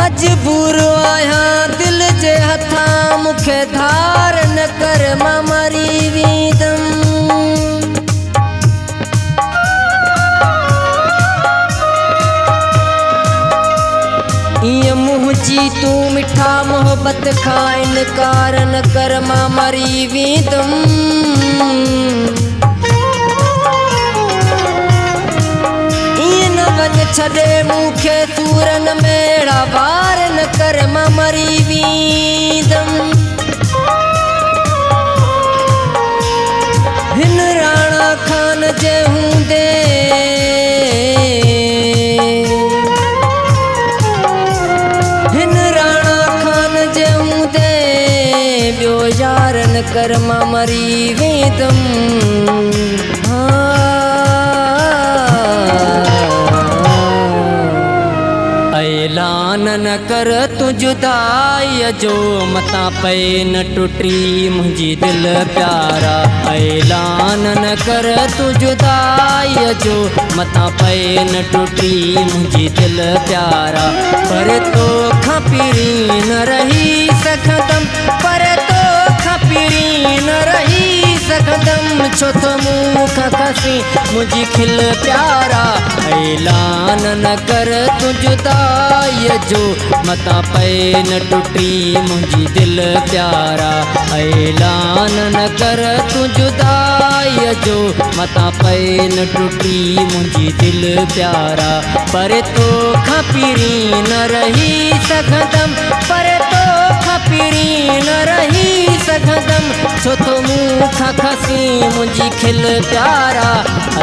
मजबूर आया दिल जे हथा मुखे धार न कर मां मरी वींदम। इं मुंहिंजी तू मिठा मोहब्बत खां इनकार न कर मां मरी वींदम। इं न वञ छॾे मूंखे सूरन में अहिड़ा वार न कर मां मरी वींदम। हिन राणा खान जे हूंदे ॿियो यार न कर मां मरी वेंदम। ऐलान न कर तू जुदाई जो मता पे न टुटी मुंहिंजी दिल प्यारा। ऐलान न कर तू जुदाई जो मता पे न टुटी मुंहिंजी दिल प्यारा। पर तो खां पिरी न रही सघंदम, पर तो खां पिरी न रही सघंदम। छो तो मूंखां खसी मुंहिंजी खिल प्यारा। ऐलान न कर तू जुदाई जो मता पे न टुटी मुंहिंजी दिल प्यारा। ऐलान न कर तू जुदाई जो मता पे न टुटी मुंहिंजी दिल प्यारा। पर तो खां पिरी न रही सघंदम, पर तो खां पिरी न रही सघंदम। छो तो मूंखां खसी मुंहिंजी खिल प्यारा।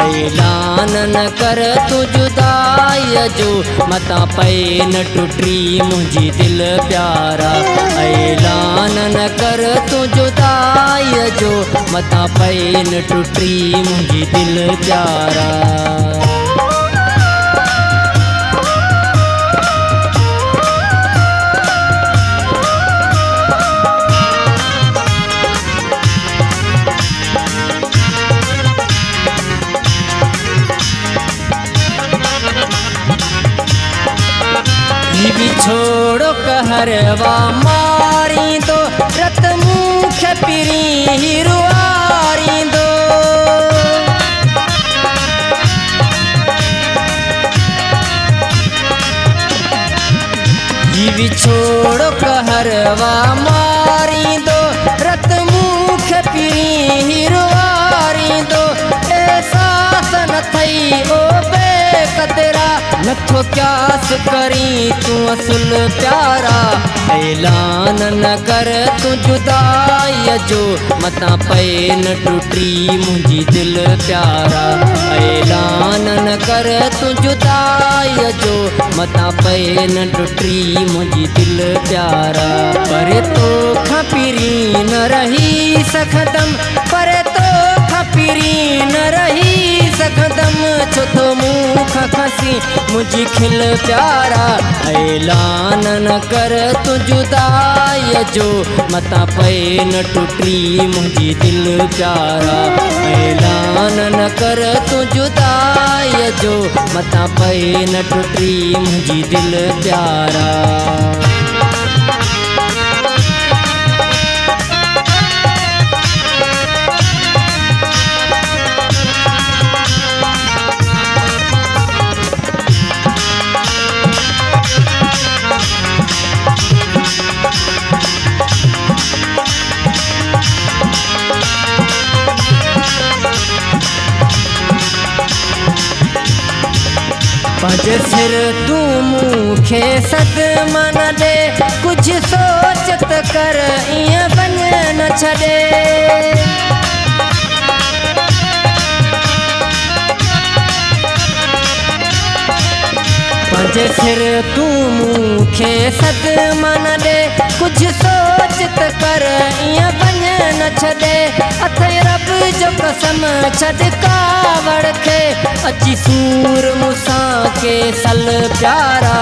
ऐलान न कर तू जुदाई जो मता पे न टुटी मुंहिंजी दिल प्यारा। ऐलान न कर तू जुदाई जो मता पे न टुटी मुंहिंजी दिल प्यारा। छोड़ो कहरवा मारी दो रत मूंखे पिरी रुआरी दो। जीवी छोड़ो कहरवा मारी दो रत मूंखे पिरी रुआरी दो। एहसास न थई ओ बेकतरा नथो क्यास करी तू असुल प्यारा। ऐलान न कर तू जुदाई जो मता पे न टुटी मुंहिंजी दिल प्यारा। ऐलान न कर तू जुदाई जो मता पे न टुटी मुंहिंजी दिल प्यारा। पर तो खां पिरी न रही सघंदम, पर तो खां पिरी न रही सघंदम। छो तो मूंखां खसी मुंहिंजी खिल प्यारा। ऐलान न कर तू जुदाई जो मता पे न टुटी मुंहिंजी दिल प्यारा। ऐलान न कर तू जुदाई जो मता पे न टुटी मुंहिंजी दिल प्यारा। पंज सिर तू मूंखे सदमा न दे, कुछ सोच त कर इं बन न छड़े। पंज सिर तू मूंखे सदमा न दे, कुछ सोच त कर इं बन न छड़े। अथई रब जो कसम छड़ कावड़ खे, अची सूर मूंसां के सल प्यारा।